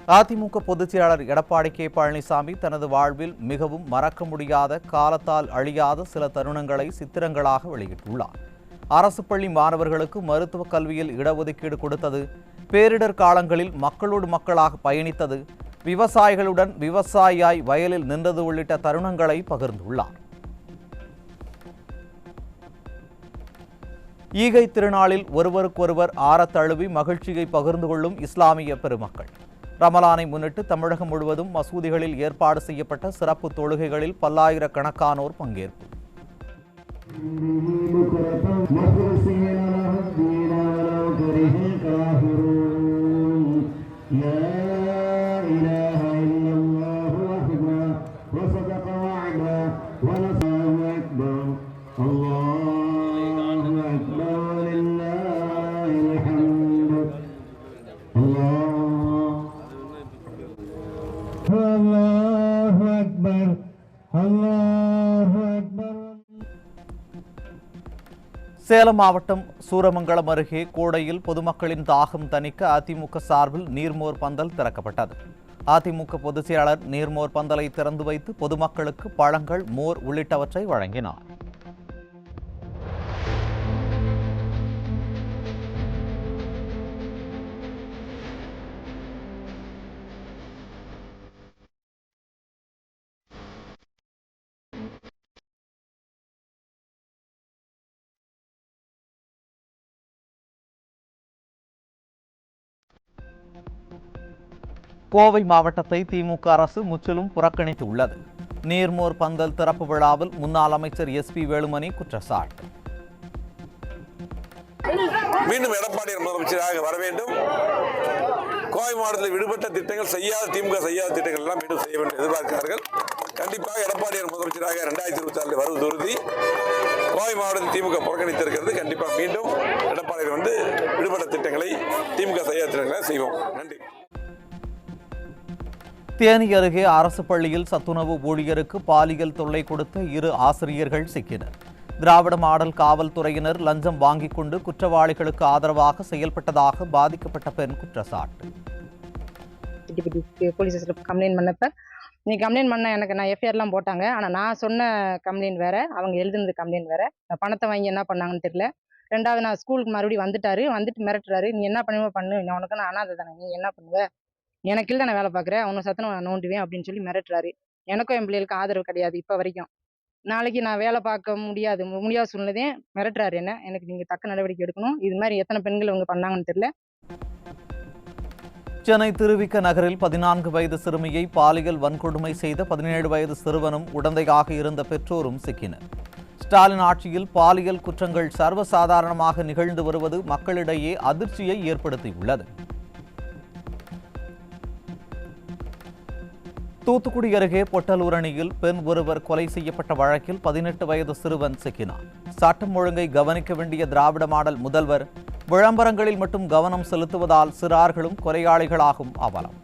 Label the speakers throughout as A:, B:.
A: அதிமுக பொதுச் செயலாளர் எடப்பாடி கே பழனிசாமி தனது வாழ்வில் மிகவும் மறக்க முடியாத, காலத்தால் அழியாத சில தருணங்களை சித்திரங்களாக வெளியிட்டுள்ளார். அரசு பள்ளி மாணவர்களுக்கு மருத்துவக் கல்வியில் இடஒதுக்கீடு கொடுத்தது, பேரிடர் காலங்களில் மக்களோடு மக்களாக பயணித்தது, விவசாயிகளுடன் விவசாயியாய் வயலில் நின்றது உள்ளிட்ட தருணங்களை பகிர்ந்துள்ளார். ஈகை திருநாளில் ஒருவருக்கொருவர் ஆறத் தழுவி மகிழ்ச்சியை பகிர்ந்து கொள்ளும் இஸ்லாமிய பெருமக்கள். ரமலானை முன்னிட்டு தமிழகம் முழுவதும் மசூதிகளில் ஏற்பாடு செய்யப்பட்ட சிறப்பு தொழுகைகளில் பல்லாயிரக்கணக்கானோர் பங்கேற்பு. சேலம் மாவட்டம் சூரமங்கலம் அருகே கோடையில் பொதுமக்களின் தாகம் தணிக்க அதிமுக சார்பில் நீர்மோர் பந்தல் திறக்கப்பட்டது. அதிமுக பொதுச் செயலாளர் நீர்மோர் பந்தலை திறந்து வைத்து பொதுமக்களுக்கு பழங்கள், மோர் உள்ளிட்டவற்றை வழங்கினார். கோவை மாவட்டத்தை திமுக அரசு முற்றிலும் புறக்கணித்துள்ளது. நீர்மோர் பந்தல் திறப்பு விழாவில் முன்னாள் அமைச்சர் எஸ்.பி. வேலுமணி குற்றச்சாட்டு.
B: மீண்டும் எடப்பாடி முதலமைச்சராக வர வேண்டும். கோவை மாவட்டத்தில் விடுபட்ட திட்டங்கள் திமுக செய்யாத திட்டங்கள் எல்லாம் மீண்டும் செய்ய வேண்டும் எதிர்பார்க்கிறார்கள். கண்டிப்பாக எடப்பாடி முதலமைச்சராக 2026 வருவது உறுதி. கோவை மாவட்டத்தில் திமுக புறக்கணித்திருக்கிறது. கண்டிப்பாக மீண்டும் எடப்பாடி விடுபட்ட திட்டங்களை திமுக செய்யாத திட்டங்களை செய்வோம். நன்றி.
A: தேனி அருகே அரசு பள்ளியில் சத்துணவு ஊழியருக்கு பாலியல் தொல்லை கொடுத்த 2 ஆசிரியர்கள் சிக்கினர். திராவிட மாடல் காவல்துறையினர் லஞ்சம் வாங்கிக் கொண்டு குற்றவாளிகளுக்கு ஆதரவாக செயல்பட்டதாக பாதிக்கப்பட்ட பெண் குற்றச்சாட்டு.
C: போலீஸ் கம்ப்ளைண்ட் பண்ணப்ப நீ கம்ப்ளைண்ட் பண்ண எனக்கு நான் எஃப்ஐஆர்லாம் போட்டாங்க. ஆனால் நான் சொன்ன கம்ப்ளைண்ட் வேற, அவங்க எழுதுனது கம்ப்ளைண்ட் வேற. பணத்தை வாங்கி என்ன பண்ணாங்கன்னு தெரியல. 2வது நான் ஸ்கூலுக்கு மறுபடியும் வந்துட்டு மிரட்டுறாரு. நீ என்ன பண்ணுவ பண்ணு, நான் உனக்கு நான் அனாதை தானே, நீ என்ன பண்ணுவ, எனக்கு இல்லை நான் வேலை பார்க்குறேன், அவனை சத்தனை நான் நோண்டுவேன் அப்படின்னு சொல்லி மிரட்டுறாரு. எனக்கும் என் பிள்ளைகளுக்கு ஆதரவு கிடையாது இப்போ வரைக்கும். நாளைக்கு நான் வேலை பார்க்க முடியாத சூழ்நிலையே மிரட்டுறாரு என்ன. எனக்கு நீங்கள் தக்க நடவடிக்கை எடுக்கணும். இது மாதிரி எத்தனை பெண்கள் இவங்க பண்ணாங்கன்னு தெரியல.
A: சென்னை திருவிக நகரில் 14 வயது சிறுமியை பாலியல் வன்கொடுமை செய்த 17 வயது சிறுவனும் உடந்தையாக இருந்த பெற்றோரும் சிக்கினர். ஸ்டாலின் ஆட்சியில் பாலியல் குற்றங்கள் சர்வசாதாரணமாக நிகழ்ந்து வருவது மக்களிடையே அதிர்ச்சியை ஏற்படுத்தியுள்ளது. தூத்துக்குடி அருகே பொட்டலூரணியில் பெண் ஒருவர் கொலை செய்யப்பட்ட வழக்கில் 18 வயது சிறுவன் சிக்கினார். சட்டம் ஒழுங்கை கவனிக்க வேண்டிய திராவிட மாடல் முதல்வர் விளம்பரங்களில் மட்டும் கவனம் செலுத்துவதால் சிறார்களும் கொலையாளிகளாகும் அவலம்.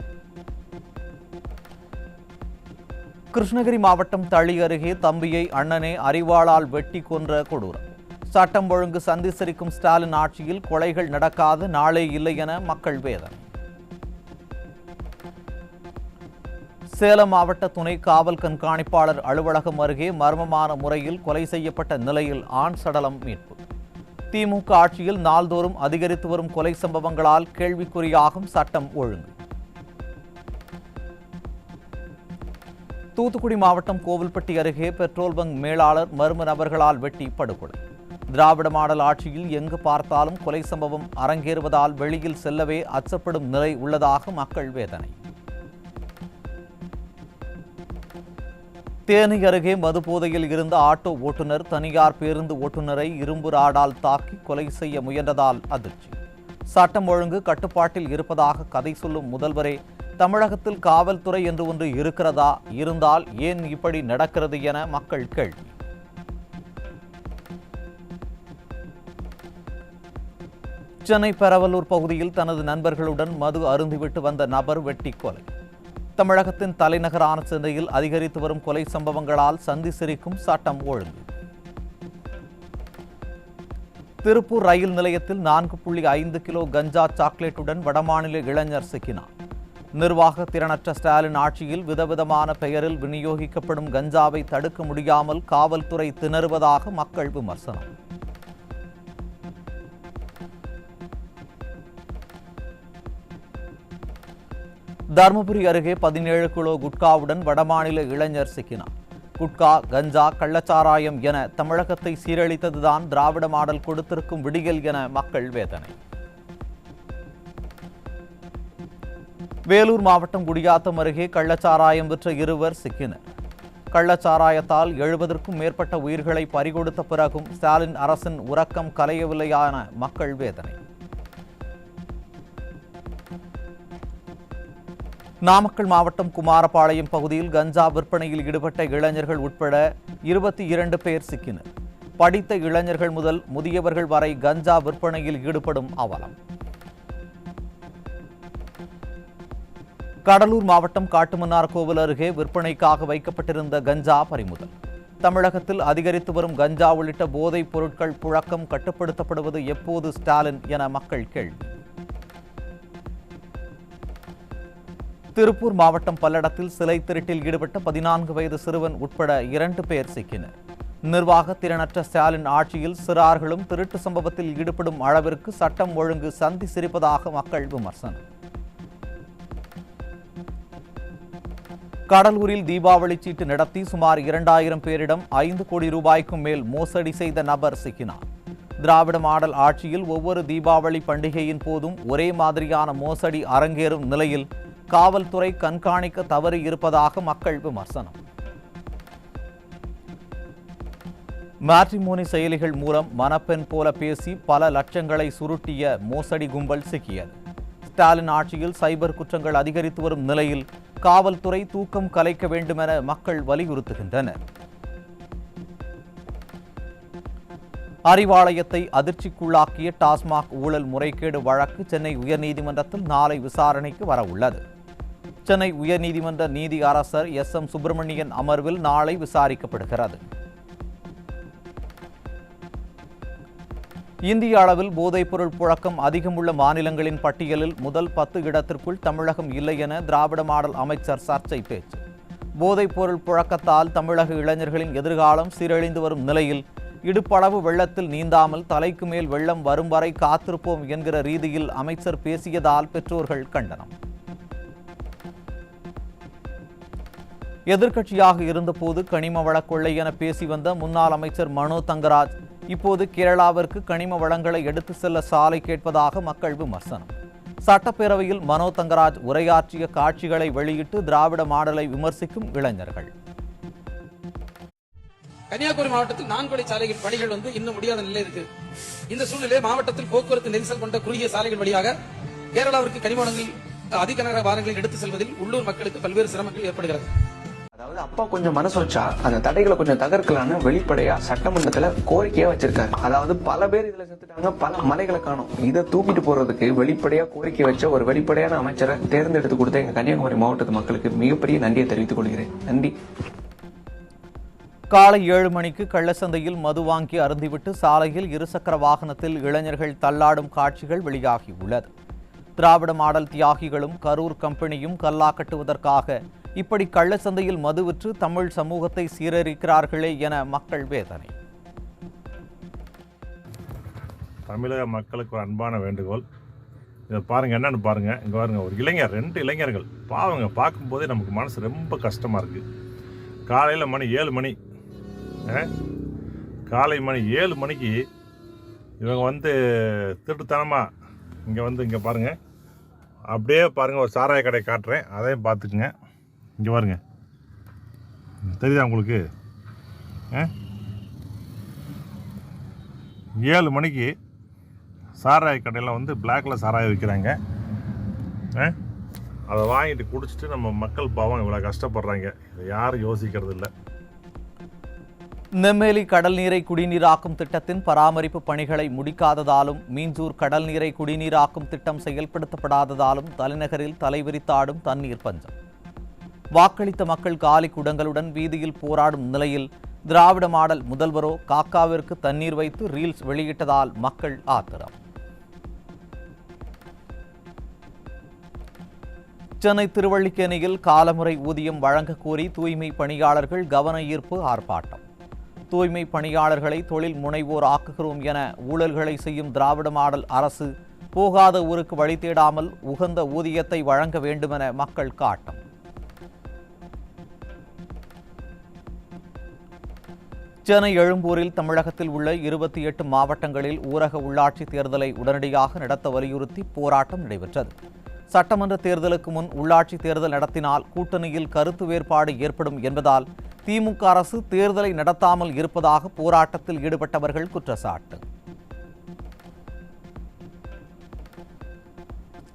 A: கிருஷ்ணகிரி மாவட்டம் தளி அருகே தம்பியை அண்ணனே அரிவாளால் வெட்டி கொன்ற கொடூரம். சட்டம் ஒழுங்கு சந்தி சிரிக்கும் ஸ்டாலின் ஆட்சியில் கொலைகள் நடக்காத நாளே இல்லை என மக்கள் வேதனை. சேலம் மாவட்ட துணை காவல் கண்காணிப்பாளர் அலுவலகம் அருகே மர்மமான முறையில் கொலை செய்யப்பட்ட நிலையில் ஆண் சடலம் மீட்பு. திமுக ஆட்சியில் நாள்தோறும் அதிகரித்து வரும் கொலை சம்பவங்களால் கேள்விக்குறியாகும் சட்டம் ஒழுங்கு. தூத்துக்குடி மாவட்டம் கோவில்பட்டி அருகே பெட்ரோல் பங்க் மேலாளர் மர்ம நபர்களால் வெட்டி படுகொலை. திராவிட மாடல் ஆட்சியில் எங்கு பார்த்தாலும் கொலை சம்பவம் அரங்கேறுவதால் வெளியில் செல்லவே அச்சப்படும் நிலை உள்ளதாக மக்கள் வேதனை. தேனி அருகே மது போதையில் இருந்த ஆட்டோ ஓட்டுநர் தனியார் பேருந்து ஓட்டுநரை இரும்பு ராடால் தாக்கி கொலை செய்ய முயன்றதால் அதிர்ச்சி. சட்டம் ஒழுங்கு கட்டுப்பாட்டில் இருப்பதாக கதை சொல்லும் முதல்வரே, தமிழகத்தில் காவல்துறை என்று ஒன்று இருக்கிறதா, இருந்தால் ஏன் இப்படி நடக்கிறது என மக்கள் கேள்வி. சென்னை பெரவலூர் பகுதியில் தனது நண்பர்களுடன் மது அருந்திவிட்டு வந்த நபர் வெட்டி கொலை. தமிழகத்தின் தலைநகரான சென்னையில் அதிகரித்து வரும் கொலை சம்பவங்களால் சந்தி சிரிக்கும் சட்டம் ஒழுங்கு. திருப்பூர் ரயில் நிலையத்தில் 4.5 கிலோ கஞ்சா சாக்லேட்டுடன் வடமாநில இளைஞர் சிக்கினார். நிர்வாக திறனற்ற ஸ்டாலின் ஆட்சியில் விதவிதமான பெயரில் விநியோகிக்கப்படும் கஞ்சாவை தடுக்க முடியாமல் காவல்துறை திணறுவதாக மக்கள் விமர்சனம். தருமபுரி அருகே 17 கிலோ குட்காவுடன் வடமாநில இளைஞர் சிக்கினார். குட்கா, கஞ்சா, கள்ளச்சாராயம் என தமிழகத்தை சீரழித்ததுதான் திராவிட மாடல் கொடுத்திருக்கும் விடியல் என மக்கள் வேதனை. வேலூர் மாவட்டம் குடியாத்தம் அருகே கள்ளச்சாராயம் விற்ற இருவர் சிக்கினர். கள்ளச்சாராயத்தால் 70க்கும் மேற்பட்ட உயிர்களை பறிகொடுத்த பிறகும் ஸ்டாலின் அரசின் உறக்கம் கலையவில்லையான மக்கள் வேதனை. நாமக்கல் மாவட்டம் குமாரபாளையம் பகுதியில் கஞ்சா விற்பனையில் ஈடுபட்ட இளைஞர்கள் உட்பட 22 பேர் சிக்கினர். படித்த இளைஞர்கள் முதல் முதியவர்கள் வரை கஞ்சா விற்பனையில் ஈடுபடும் அவலம். கடலூர் மாவட்டம் காட்டுமன்னார் கோவில் அருகே விற்பனைக்காக வைக்கப்பட்டிருந்த கஞ்சா பறிமுதல். தமிழகத்தில் அதிகரித்து வரும் கஞ்சா உள்ளிட்ட போதைப் பொருட்கள் புழக்கம் கட்டுப்படுத்தப்படுவது எப்போது ஸ்டாலின் என மக்கள் கேள்வி. திருப்பூர் மாவட்டம் பல்லடத்தில் சிலை திருட்டில் ஈடுபட்ட 14 வயது சிறுவன் உட்பட 2 பேர் சிக்கினர். நிர்வாக திறனற்ற ஸ்டாலின் ஆட்சியில் சிறார்களும் திருட்டு சம்பவத்தில் ஈடுபடும் அளவிற்கு சட்டம் ஒழுங்கு சந்தி சிரிப்பதாக மக்கள் விமர்சனம். கடலூரில் தீபாவளி சீட்டு நடத்தி சுமார் 2000 பேரிடம் 5 கோடி ரூபாய்க்கும் மேல் மோசடி செய்த நபர் சிக்கினார். திராவிட மாடல் ஆட்சியில் ஒவ்வொரு தீபாவளி பண்டிகையின் போதும் ஒரே மாதிரியான மோசடி அரங்கேறும் நிலையில் காவல்துறை கண்காணிக்க தவறி இருப்பதாக மக்கள் விமர்சனம். மேட்ரிமோனி செயலிகள் மூலம் மணப்பெண் போல பேசி பல லட்சங்களை சுருட்டிய மோசடி கும்பல் சிக்கியது. ஸ்டாலின் ஆட்சியில் சைபர் குற்றங்கள் அதிகரித்து வரும் நிலையில் காவல்துறை தூக்கம் கலைக்க வேண்டுமென மக்கள் வலியுறுத்துகின்றனர். அறிவாலயத்தை அதிர்ச்சிக்குள்ளாக்கிய டாஸ்மாக் ஊழல் முறைகேடு வழக்கு சென்னை உயர்நீதிமன்றத்தில் நாளை விசாரணைக்கு வரவுள்ளது. சென்னை உயர்நீதிமன்ற நீதி அரசர் SM சுப்பிரமணியன் அமர்வில் நாளை விசாரிக்கப்படுகிறது. இந்திய அளவில் போதைப்பொருள் புழக்கம் அதிகமுள்ள மாநிலங்களின் பட்டியலில் முதல் 10 இடத்திற்குள் தமிழகம் இல்லை என திராவிட மாடல் அமைச்சர் சர்ச்சை பேச்சு. போதைப்பொருள் புழக்கத்தால் தமிழக இளைஞர்களின் எதிர்காலம் சீரழிந்து வரும் நிலையில் இடுப்பளவு வெள்ளத்தில் நீந்தாமல் தலைக்கு மேல் வெள்ளம் வரும் வரை காத்திருப்போம் என்கிற ரீதியில் அமைச்சர் பேசியதால் பெற்றோர்கள் கண்டனம். எதிர்க்கட்சியாக இருந்தபோது கனிம வள கொள்ளை என பேசி வந்த முன்னாள் அமைச்சர் மனோ தங்கராஜ் இப்போது கேரளாவிற்கு கனிம வளங்களை எடுத்து செல்ல சாலை கேட்பதாக மக்கள் விமர்சனம். சட்டப்பேரவையில் மனோ தங்கராஜ் உரையாற்றிய காட்சிகளை வெளியிட்டு திராவிட மாடலை விமர்சிக்கும் இளைஞர்கள்.
D: கன்னியாகுமரி மாவட்டத்தில் 4 வழி சாலைகள் பணிகள் இன்னும் முடியாத நிலை இருக்கு. இந்த சூழ்நிலை மாவட்டத்தில் போக்குவரத்து நெரிசல் கொண்ட குறுகிய சாலைகள் வழியாக கேரளாவிற்கு கனிம வளங்கள் அதிக நகர வாகனங்களை எடுத்து செல்வதில் உள்ளூர் மக்களுக்கு பல்வேறு சிரமங்கள் ஏற்படுகிறது.
E: அதாவது அப்பா கொஞ்சம் மனசு வச்சா அந்த தடைகளை கொஞ்சம் தகர்க்கலான்னு வெளிப்படையா சட்டமன்றத்துல கோரிக்கையா வச்சிருக்காரு. அதாவது பல பேர் இதுல செத்துட்டாங்க, பல மலைகளை காணும். இதை தூக்கிட்டு போறதுக்கு வெளிப்படையா கோரிக்கை வச்ச ஒரு வெளிப்படையான அமைச்சரை தேர்ந்தெடுத்து கொடுத்த எங்க கன்னியாகுமரி மாவட்டத்து மக்களுக்கு மிகப்பெரிய நன்றியை தெரிவித்துக் கொள்கிறேன். நன்றி.
A: காலை 7 மணிக்கு கள்ளச்சந்தையில் மது வாங்கி அருந்திவிட்டு சாலையில் இருசக்கர வாகனத்தில் இளைஞர்கள் தள்ளாடும் காட்சிகள் வெளியாகியுள்ளது. திராவிட மாடல் தியாகிகளும் கரூர் கம்பெனியும் கல்லா கட்டுவதற்காக இப்படி கள்ளச்சந்தையில் மது விற்று தமிழ் சமூகத்தை சீரழிக்கிறார்களே என மக்கள் வேதனை.
F: தமிழக மக்களுக்கு ஒரு அன்பான வேண்டுகோள், இதை பாருங்கள், என்னென்னு பாருங்கள். இங்கே பாருங்கள், ஒரு இளைஞர், 2 இளைஞர்கள் பாவங்க, பார்க்கும்போதே நமக்கு மனசு ரொம்ப கஷ்டமாக இருக்குது. காலையில் மணி 7 மணி, காலை மணி 7 மணிக்கு இவங்க திருட்டுத்தனமாக இங்கே பாருங்கள், அப்படியே பாருங்கள், ஒரு சாராய கடை காட்டுறேன், அதையும் பார்த்துக்குங்க. இங்கே பாருங்க, தெரியுதா உங்களுக்கு? 7 மணிக்கு சாராய கடையில் பிளாக்ல சாராயம் விற்கிறாங்க. அதை வாங்கிட்டு குடிச்சிட்டு நம்ம மக்கள் பாவம் இவ்வளோ கஷ்டப்படுறாங்க. இதை யாரும் யோசிக்கிறது இல்லை.
A: நெம்மேலி கடல் நீரை குடிநீராக்கும் திட்டத்தின் பராமரிப்பு பணிகளை முடிக்காததாலும் மீஞ்சூர் கடல் நீரை குடிநீராக்கும் திட்டம் செயல்படுத்தப்படாததாலும் தலைநகரில் தலைவிரித்தாடும் தண்ணீர் பஞ்சம். வாக்களித்த மக்கள் காலி குடங்களுடன் வீதியில் போராடும் நிலையில் திராவிட மாடல் முதல்வரோ காக்காவிற்கு தண்ணீர் வைத்து ரீல்ஸ் வெளியிட்டதால் மக்கள் ஆத்திரம். சென்னை திருவல்லிக்கேணியில் காலமுறை ஊதியம் வழங்கக் கோரி தூய்மை பணியாளர்கள் கவன ஈர்ப்பு ஆர்ப்பாட்டம். தூய்மை பணியாளர்களை தொழில் முனைவோர் ஆக்குகிறோம் என ஊழல்களை செய்யும் திராவிட மாடல் அரசு போகாத ஊருக்கு வழி தேடாமல் உகந்த ஊதியத்தை வழங்க வேண்டுமென மக்கள் காட்டம். சென்னை எழும்பூரில் தமிழகத்தில் உள்ள 28 மாவட்டங்களில் ஊரக உள்ளாட்சி தேர்தலை உடனடியாக நடத்த வலியுறுத்தி போராட்டம் நடைபெற்றது. சட்டமன்ற தேர்தலுக்கு முன் உள்ளாட்சி தேர்தல் நடத்தினால் கூட்டணியில் கருத்து வேறுபாடு ஏற்படும் என்பதால் திமுக அரசு தேர்தலை நடத்தாமல் இருப்பதாக போராட்டத்தில் ஈடுபட்டவர்கள் குற்றச்சாட்டு.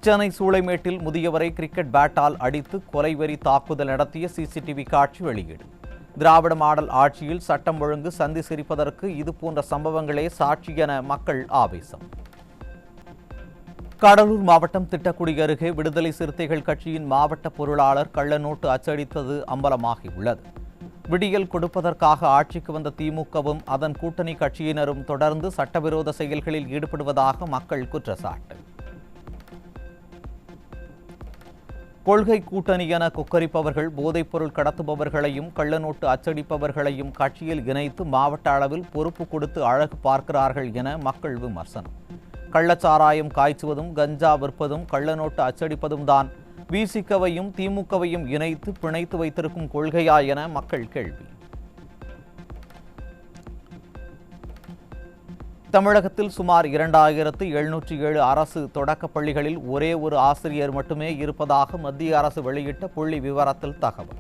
A: சென்னை சூளைமேட்டில் முதியவரை கிரிக்கெட் பேட்டால் அடித்து கொலைவெறி தாக்குதல் நடத்திய சிசிடிவி காட்சி வெளியீடு. திராவிட மாடல் ஆட்சியில் சட்டம் ஒழுங்கு சந்தி சிரிப்பதற்கு இதுபோன்ற சம்பவங்களே சாட்சி என மக்கள் ஆவேசம். கடலூர் மாவட்டம் திட்டக்குடி அருகே விடுதலை சிறுத்தைகள் கட்சியின் மாவட்ட பொருளாளர் கள்ள நோட்டு அச்சடித்தது அம்பலமாகியுள்ளது. விடியல் கொடுப்பதற்காக ஆட்சிக்கு வந்த திமுகவும் அதன் கூட்டணி கட்சியினரும் தொடர்ந்து சட்டவிரோத செயல்களில் ஈடுபடுவதாக மக்கள் குற்றச்சாட்டு. கொள்கை கூட்டணி என கொக்கரிப்பவர்கள் போதைப்பொருள் கடத்துபவர்களையும் கள்ளநோட்டு அச்சடிப்பவர்களையும் கட்சியில் இணைத்து மாவட்ட அளவில் பொறுப்பு கொடுத்து அழகு பார்க்கிறார்கள் என மக்கள் விமர்சனம். கள்ளச்சாராயம் காய்ச்சுவதும் கஞ்சா விற்பதும் கள்ளநோட்டு அச்சடிப்பதும் தான் விசிகவையும் திமுகவையும் இணைத்து பிணைத்து வைத்திருக்கும் கொள்கையா என மக்கள் கேள்வி. தமிழகத்தில் சுமார் 2707 அரசு தொடக்கப் பள்ளிகளில் ஒரே ஒரு ஆசிரியர் மட்டுமே இருப்பதாக மத்திய அரசு வெளியிட்ட புள்ளி விவரத்தில் தகவல்.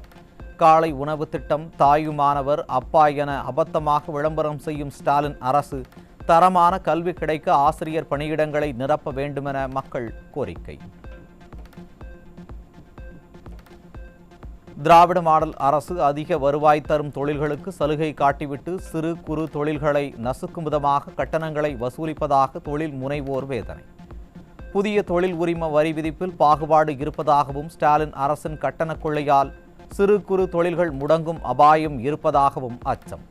A: காலை உணவு திட்டம், தாயுமானவர், அப்பா என அபத்தமாக விளம்பரம் செய்யும் ஸ்டாலின் அரசு தரமான கல்வி கிடைக்க ஆசிரியர் பணியிடங்களை நிரப்ப வேண்டுமென மக்கள் கோரிக்கை. திராவிட மாடல் அரசு அதிக வருவாய் தரும் தொழில்களுக்கு சலுகை காட்டிவிட்டு சிறு குறு தொழில்களை நசுக்கும் விதமாக கட்டணங்களை வசூலிப்பதாக தொழில் முனைவோர் வேதனை. புதிய தொழில் உரிம வரி விதிப்பில் பாகுபாடு இருப்பதாகவும் ஸ்டாலின் அரசின் கட்டண கொள்ளையால் சிறு குறு தொழில்கள் முடங்கும் அபாயம் இருப்பதாகவும் அச்சம்.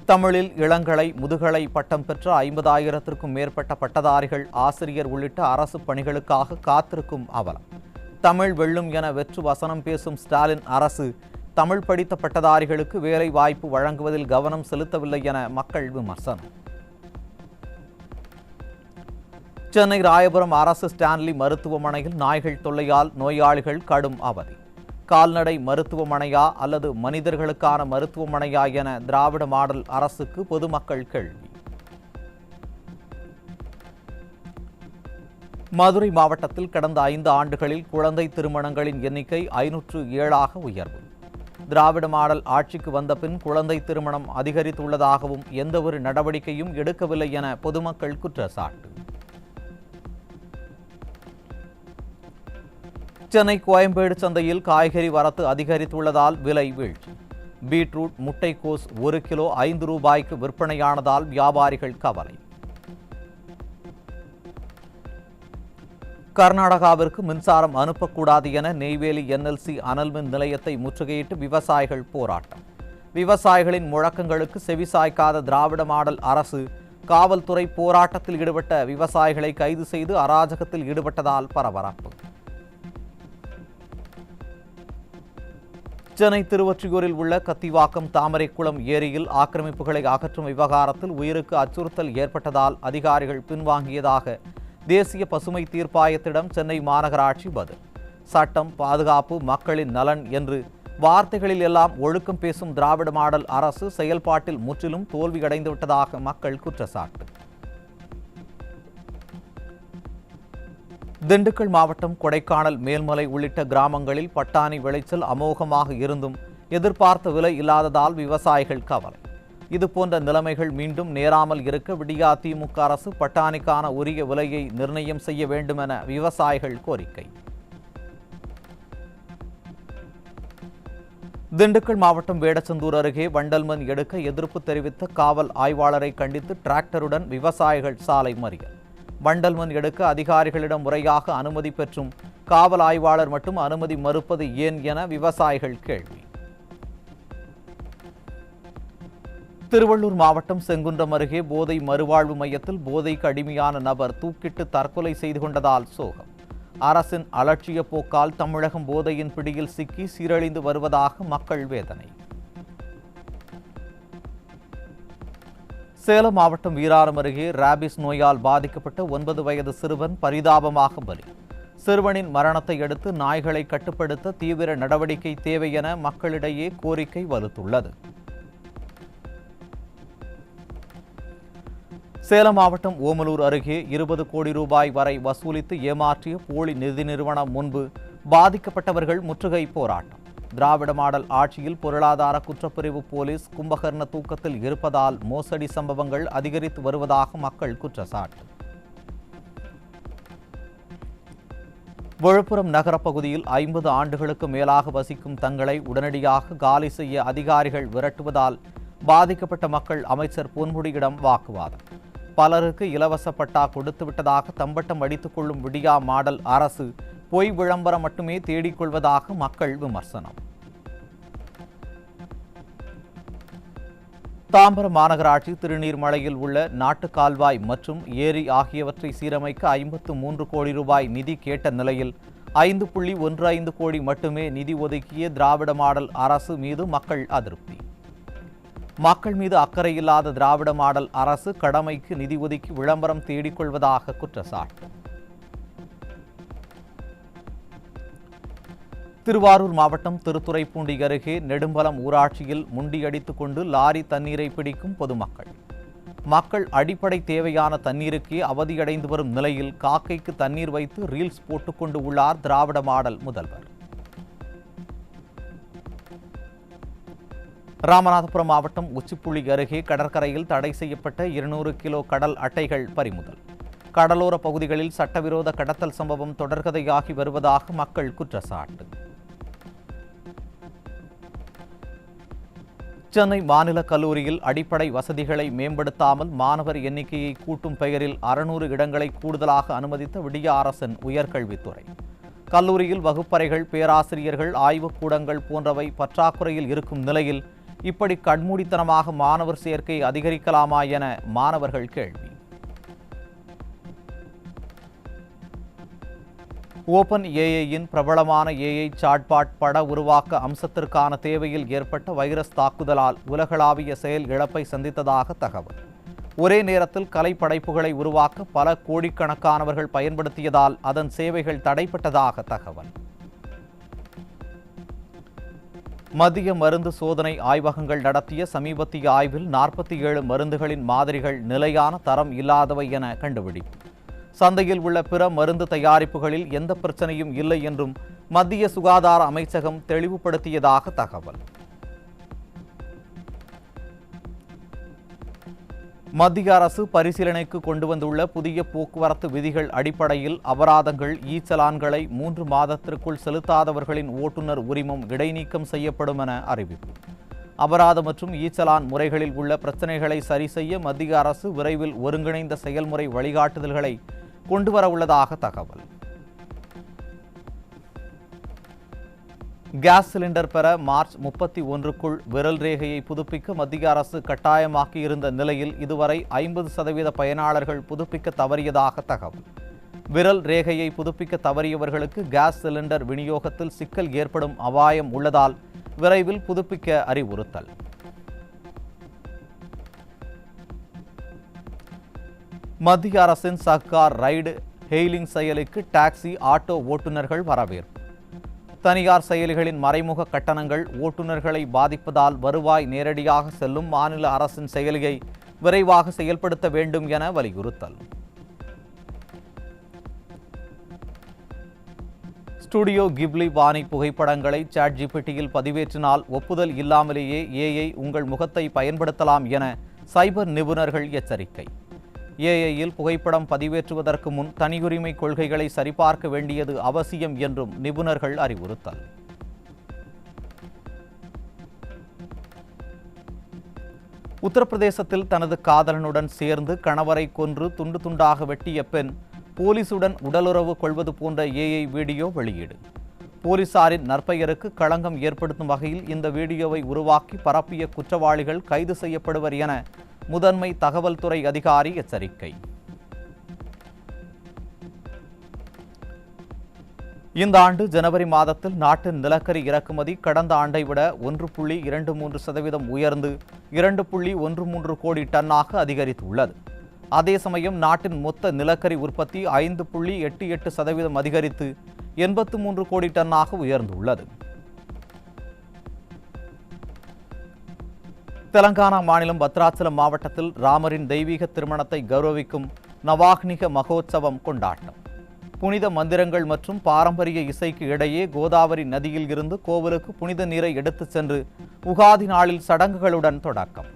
A: தமிழில் இளங்கலை, முதுகலை பட்டம் பெற்ற 50,000க்கும் மேற்பட்ட பட்டதாரிகள், ஆசிரியர் உள்ளிட்ட அரசு பணிகளுக்காக காத்திருக்கும் அவலம். தமிழ் வெல்லும் என வெற்று வசனம் பேசும் ஸ்டாலின் அரசு தமிழ் படித்த பட்டதாரிகளுக்கு வேலை வாய்ப்பு வழங்குவதில் கவனம் செலுத்தவில்லை என மக்கள் விமர்சனம். சென்னை ராயபுரம் அரசு ஸ்டான்லி மருத்துவமனையில் நாய்கள் தொல்லையால் நோயாளிகள் கடும் அவதி. கால்நடை மருத்துவமனையா அல்லது மனிதர்களுக்கான மருத்துவமனையா என திராவிட மாடல் அரசுக்கு பொதுமக்கள் கேள்வி. மதுரை மாவட்டத்தில் கடந்த 5 ஆண்டுகளில் குழந்தை திருமணங்களின் எண்ணிக்கை 507ஆக உயர்வு. திராவிட மாடல் ஆட்சிக்கு வந்த பின் குழந்தை திருமணம் அதிகரித்துள்ளதாகவும் எந்தவொரு நடவடிக்கையும் எடுக்கவில்லை என பொதுமக்கள் குற்றச்சாட்டு. சென்னை கோயம்பேடு சந்தையில் காய்கறி வரத்து அதிகரித்துள்ளதால் விலை வீழ்ச்சி. பீட்ரூட், முட்டைக்கோஸ் 1 கிலோ 5 ரூபாய்க்கு விற்பனையானதால் வியாபாரிகள் கவலை. கர்நாடகாவிற்கு மின்சாரம் அனுப்பக்கூடாது என நெய்வேலி NLC அனல் மின் நிலையத்தை முற்றுகையிட்டு விவசாயிகள் போராட்டம். விவசாயிகளின் முழக்கங்களுக்கு செவிசாய்க்காத திராவிட மாடல் அரசு காவல்துறை போராட்டத்தில் ஈடுபட்ட விவசாயிகளை கைது செய்து அராஜகத்தில் ஈடுபட்டதால் பரபரப்பு. சென்னை திருவொற்றியூரில் உள்ள கத்திவாக்கம் தாமரைக்குளம் ஏரியில் ஆக்கிரமிப்புகளை அகற்றும் விவகாரத்தில் உயிருக்கு அச்சுறுத்தல் ஏற்பட்டதால் அதிகாரிகள் பின்வாங்கியதாக தேசிய பசுமை தீர்ப்பாயத்திடம் சென்னை மாநகராட்சி பதில். சட்டம், பாதுகாப்பு, மக்களின் நலன் என்று வார்த்தைகளில் எல்லாம் ஒழுக்கம் பேசும் திராவிட மாடல் அரசு செயல்பாட்டில் முற்றிலும் தோல்வியடைந்துவிட்டதாக மக்கள் குற்றச்சாட்டு. திண்டுக்கல் மாவட்டம் கொடைக்கானல், மேல்மலை உள்ளிட்ட கிராமங்களில் பட்டாணி விளைச்சல் அமோகமாக இருந்தும் எதிர்பார்த்த விலை இல்லாததால் விவசாயிகள் கவலை. இதுபோன்ற நிலைமைகள் மீண்டும் நேராமல் இருக்க விடியா திமுக அரசு பட்டாணிக்கான உரிய விலையை நிர்ணயம் செய்ய வேண்டும் என விவசாயிகள் கோரிக்கை. திண்டுக்கல் மாவட்டம் வேடச்சந்தூர் அருகே வண்டல் மண் எடுக்க எதிர்ப்பு தெரிவித்த காவல் ஆய்வாளரை கண்டித்து டிராக்டருடன் விவசாயிகள் சாலை மறியல். வண்டல் மண் எடுக்க அதிகாரிகளிடம் முறையாக அனுமதி பெற்றும் காவல் ஆய்வாளர் மட்டும் அனுமதி மறுப்பது ஏன் என விவசாயிகள் கேள்வி. திருவள்ளூர் மாவட்டம் செங்குன்றம் அருகே போதை மறுவாழ்வு மையத்தில் போதைக்கு அடிமையான நபர் தூக்கிட்டு தற்கொலை செய்து கொண்டதால் சோகம். அரசின் அலட்சிய போக்கால் தமிழகம் போதையின் பிடியில் சிக்கி சீரழிந்து வருவதாக மக்கள் வேதனை. சேலம் மாவட்டம் வீராணம் அருகே ராபிஸ் நோயால் பாதிக்கப்பட்ட 9 வயது சிறுவன் பரிதாபமாக பலி. சிறுவனின் மரணத்தை அடுத்து நாய்களை கட்டுப்படுத்த தீவிர நடவடிக்கை தேவை என மக்களிடையே கோரிக்கை வலுத்துள்ளது. சேலம் மாவட்டம் ஓமலூர் அருகே 20 கோடி ரூபாய் வரை வசூலித்து ஏமாற்றிய போலி நிதி நிறுவனம் முன்பு பாதிக்கப்பட்டவர்கள் முற்றுகை போராட்டம். திராவிட மாடல் ஆட்சியில் பொருளாதார குற்றப்பிரிவு போலீஸ் கும்பகர்ண தூக்கத்தில் இருப்பதால் மோசடி சம்பவங்கள் அதிகரித்து வருவதாக மக்கள் குற்றச்சாட்டு. விழுப்புரம் நகரப் பகுதியில் 50 ஆண்டுகளுக்கு மேலாக வசிக்கும் தங்களை உடனடியாக காலி செய்ய அதிகாரிகள் விரட்டுவதால் பாதிக்கப்பட்ட மக்கள் அமைச்சர் பொன்முடியிடம் வாக்குவாதம். பலருக்கு இலவச பட்டா கொடுத்துவிட்டதாக தம்பட்டம் அடித்துக் கொள்ளும் விடியா மாடல் அரசு பொய் விளம்பரம் மட்டுமே தேடிக்கொள்வதாக மக்கள் விமர்சனம். தாம்பரம் மாநகராட்சி திருநீர்மலையில் உள்ள நாட்டுக்கால்வாய் மற்றும் ஏரி ஆகியவற்றை சீரமைக்க 53 கோடி ரூபாய் நிதி கேட்ட நிலையில் 5.15 கோடி மட்டுமே நிதி ஒதுக்கிய திராவிட மாடல் அரசு மீது மக்கள் அதிருப்தி. மக்கள் மீது அக்கறையில்லாத திராவிட மாடல் அரசு கடமைக்கு நிதி ஒதுக்கி விளம்பரம் தேடிக்கொள்வதாக குற்றச்சாட்டு. திருவாரூர் மாவட்டம் திருத்துறைப்பூண்டி அருகே நெடும்பலம் ஊராட்சியில் முண்டியடித்துக் கொண்டு லாரி தண்ணீரை பிடிக்கும் பொதுமக்கள். மக்கள் அடிப்படை தேவையான தண்ணீருக்கே அவதியடைந்து வரும் நிலையில் காக்கைக்கு தண்ணீர் வைத்து ரீல்ஸ் போட்டுக்கொண்டு உள்ளார் திராவிட மாடல் முதல்வர். ராமநாதபுரம் மாவட்டம் உச்சிப்புளி அருகே கடற்கரையில் தடை செய்யப்பட்ட 200 கிலோ கடல் அட்டைகள் பறிமுதல். கடலோர பகுதிகளில் சட்டவிரோத கடத்தல் சம்பவம் தொடர்கதையாகி வருவதாக மக்கள் குற்றச்சாட்டு. சென்னை மாநில கல்லூரியில் அடிப்படை வசதிகளை மேம்படுத்தாமல் மாணவர் எண்ணிக்கையை கூட்டும் பெயரில் 600 இடங்களை கூடுதலாக அனுமதித்த விடிய அரசின் உயர்கல்வித்துறை. கல்லூரியில் வகுப்பறைகள், பேராசிரியர்கள், ஆய்வுக்கூடங்கள் போன்றவை பற்றாக்குறையில் இருக்கும் நிலையில் இப்படி கண்மூடித்தனமாக மாணவர் சேர்க்கை அதிகரிக்கலாமா என மாணவர்கள் கேள்வி. ஓபன் ஏஐயின் பிரபலமான ஏஐ சாட்பாட் பட உருவாக்க அம்சத்திற்கான தேவையில் ஏற்பட்ட வைரஸ் தாக்குதலால் உலகளாவிய செயல் இழப்பை சந்தித்ததாக தகவல். ஒரே நேரத்தில் கலை படைப்புகளை உருவாக்க பல கோடிக்கணக்கானவர்கள் பயன்படுத்தியதால் அதன் சேவைகள் தடைப்பட்டதாக தகவல். மத்திய மருந்து சோதனை ஆய்வகங்கள் நடத்திய சமீபத்திய ஆய்வில் 47 மருந்துகளின் மாதிரிகள் நிலையான தரம் இல்லாதவை என கண்டுபிடிப்பு. சந்தையில் உள்ள பிற மருந்து தயாரிப்புகளில் எந்த பிரச்சனையும் இல்லை என்றும் மத்திய சுகாதார அமைச்சகம் தெளிவுபடுத்தியதாக தகவல். மத்திய அரசு பரிசீலனைக்கு கொண்டு வந்துள்ள புதிய போக்குவரத்து விதிகள் அடிப்படையில் அபராதங்கள், ஈச்சலான்களை 3 மாதத்திற்குள் செலுத்தாதவர்களின் ஓட்டுநர் உரிமம் இடைநீக்கம் செய்யப்படும் என அறிவிப்பு. அபராதம் மற்றும் ஈச்சலான் முறைகளில் உள்ள பிரச்சனைகளை சரி செய்ய மத்திய அரசு விரைவில் ஒருங்கிணைந்த செயல்முறை வழிகாட்டுதல்களை கொண்டுவர உள்ளதாக தகவல். கேஸ் சிலிண்டர் பெற மார்ச் 31க்குள் விரல் ரேகையை புதுப்பிக்க மத்திய அரசு கட்டாயமாக்கி இருந்த நிலையில் இதுவரை 50% பயனாளர்கள் புதுப்பிக்க தவறியதாக தகவல். விரல் ரேகையை புதுப்பிக்க தவறியவர்களுக்கு கேஸ் சிலிண்டர் விநியோகத்தில் சிக்கல் ஏற்படும் அபாயம் உள்ளதால் விரைவில் புதுப்பிக்க அறிவுறுத்தல். மத்திய அரசின் சர்க்கார் ரைடு ஹெய்லிங் செயலிக்கு டாக்ஸி, ஆட்டோ ஓட்டுநர்கள் வரவேற்பு. தனியார் செயலிகளின் மறைமுக கட்டணங்கள் ஓட்டுநர்களை பாதிப்பதால் வருவாய் நேரடியாக செல்லும் மாநில அரசின் செயலியை விரைவாக செயல்படுத்த வேண்டும் என வலியுறுத்தல். ஸ்டுடியோ கிப்லி வாணி புகைப்படங்களை சாட்ஜிபிடியில் பதிவேற்றினால் ஒப்புதல் இல்லாமலேயே ஏஐ உங்கள் முகத்தை பயன்படுத்தலாம் என சைபர் நிபுணர்கள் எச்சரிக்கை. ஏஐயில் புகைப்படம் பதிவேற்றுவதற்கு முன் தனியுரிமை கொள்கைகளை சரிபார்க்க வேண்டியது அவசியம் என்றும் நிபுணர்கள் அறிவுறுத்தல். உத்தரப்பிரதேசத்தில் தனது காதலனுடன் சேர்ந்து கணவரை கொன்று துண்டு துண்டாக வெட்டிய பெண் போலீசுடன் உடலுறவு கொள்வது போன்ற ஏஐ வீடியோ வெளியீடு. போலீசாரின் நற்பெயருக்கு களங்கம் ஏற்படுத்தும் வகையில் இந்த வீடியோவை உருவாக்கி பரப்பிய குற்றவாளிகள் கைது செய்யப்படுவர் என முதன்மை தகவல் துறை அதிகாரி எச்சரிக்கை. இந்த ஆண்டு ஜனவரி மாதத்தில் நாட்டின் நிலக்கரி இறக்குமதி கடந்த ஆண்டை விட 1.23% உயர்ந்து 2.13 கோடி டன்னாக அதிகரித்துள்ளது. அதே சமயம் நாட்டின் மொத்த நிலக்கரி உற்பத்தி 5.88% அதிகரித்து 83 கோடி டன்னாக உயர்ந்துள்ளது. தெலங்கானா மாநிலம் பத்ராச்சலம் மாவட்டத்தில் ராமரின் தெய்வீக திருமணத்தை கௌரவிக்கும் நவாக்னிக மகோத்சவம் கொண்டாட்டம். புனித மந்திரங்கள் மற்றும் பாரம்பரிய இசைக்கு இடையே கோதாவரி நதியில் இருந்து கோவிலுக்கு புனித நீரை எடுத்துச் சென்று உகாதி நாளில் சடங்குகளுடன் தொடக்கம்.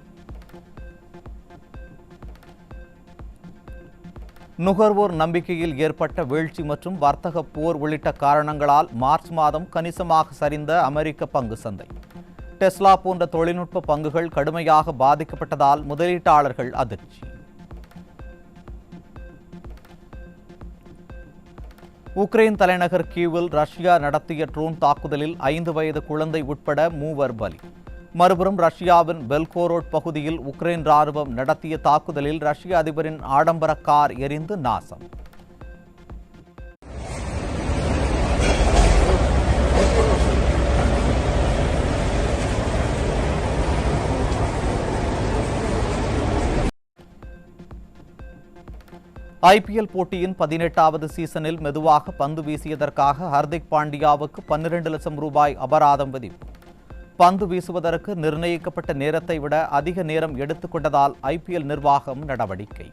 A: நுகர்வோர் நம்பிக்கையில் ஏற்பட்ட வீழ்ச்சி மற்றும் வர்த்தக போர் உள்ளிட்ட காரணங்களால் மார்ச் மாதம் கணிசமாக சரிந்த அமெரிக்க பங்கு சந்தை. டெஸ்லா போன்ற தொழில்நுட்ப பங்குகள் கடுமையாக பாதிக்கப்பட்டதால் முதலீட்டாளர்கள் அதிர்ச்சி. உக்ரைன் தலைநகர் கீவில் ரஷ்யா நடத்திய ட்ரோன் தாக்குதலில் 5 வயது குழந்தை உட்பட 3 பலி. மறுபுறம் ரஷ்யாவின் பெல்கோரோட் பகுதியில் உக்ரைன் ராணுவம் நடத்திய தாக்குதலில் ரஷ்ய அதிபரின் ஆடம்பர கார் எரிந்து நாசம். ஐபிஎல் போட்டியின் 18வது சீசனில் மெதுவாக பந்து வீசியதற்காக ஹர்திக் பாண்டியாவுக்கு 12 லட்சம் ரூபாய் அபராதம் விதிப்பு. பந்து வீசுவதற்கு நிர்ணயிக்கப்பட்ட நேரத்தை விட அதிக நேரம் எடுத்துக்கொண்டதால் ஐபிஎல் நிர்வாகம் நடவடிக்கை.